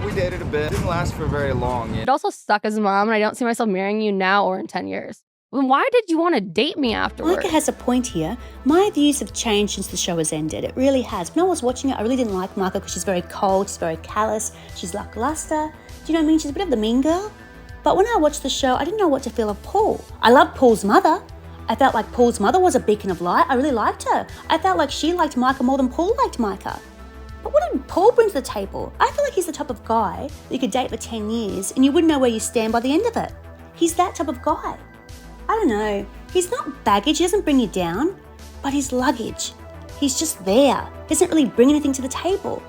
we dated a bit. Didn't last for very long. I'd also suck as a mom, and I don't see myself marrying you now or in 10 years. Then why did you want to date me afterwards? Micah has a point here. My views have changed since the show has ended. It really has. When I was watching it, I really didn't like Micah because she's very cold, she's very callous, she's lackluster. Do you know what I mean? She's a bit of the mean girl. But when I watched the show, I didn't know what to feel of Paul. I loved Paul's mother. I felt like Paul's mother was a beacon of light. I really liked her. I felt like she liked Micah more than Paul liked Micah. But what did Paul bring to the table? I feel like he's the type of guy that you could date for 10 years and you wouldn't know where you stand by the end of it. He's that type of guy. I don't know. He's not baggage, he doesn't bring you down, but he's luggage. He's just there. He doesn't really bring anything to the table.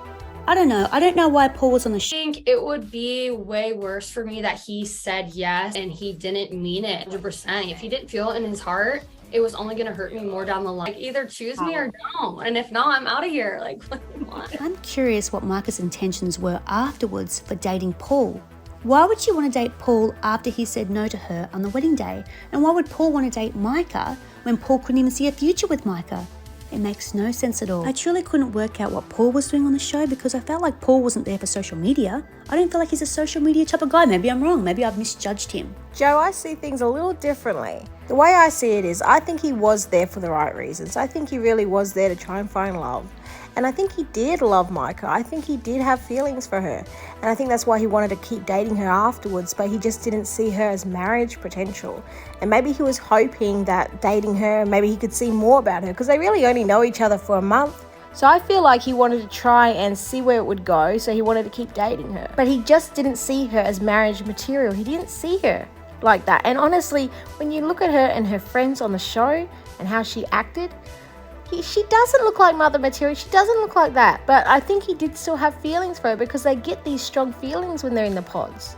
I don't know. I don't know why Paul was on the show. I think it would be way worse for me that he said yes and he didn't mean it 100%. If he didn't feel it in his heart, it was only going to hurt me more down the line. Like, either choose me or don't. And if not, I'm out of here. Like, what? I'm curious what Micah's intentions were afterwards for dating Paul. Why would she want to date Paul after he said no to her on the wedding day? And why would Paul want to date Micah when Paul couldn't even see a future with Micah? It makes no sense at all. I truly couldn't work out what Paul was doing on the show because I felt like Paul wasn't there for social media. I don't feel like he's a social media type of guy. Maybe I'm wrong. Maybe I've misjudged him. Joe, I see things a little differently. The way I see it is I think he was there for the right reasons. I think he really was there to try and find love. And I think he did love Micah. I think he did have feelings for her. And I think that's why he wanted to keep dating her afterwards, but he just didn't see her as marriage potential. And maybe he was hoping that dating her, maybe he could see more about her because they really only know each other for a month. So I feel like he wanted to try and see where it would go, so he wanted to keep dating her. But he just didn't see her as marriage material. He didn't see her like that. And honestly, when you look at her and her friends on the show and how she acted, she doesn't look like mother material. She doesn't look like that. But I think he did still have feelings for her because they get these strong feelings when they're in the pods.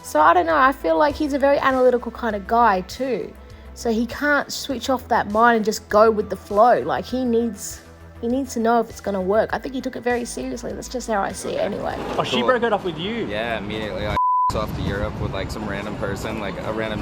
So I don't know. I feel like he's a very analytical kind of guy too. So he can't switch off that mind and just go with the flow. Like he needs to know if it's going to work. I think he took it very seriously. That's just how I see it anyway. Oh, she broke it off with you? Yeah, immediately. I off to Europe with like some random person, like a random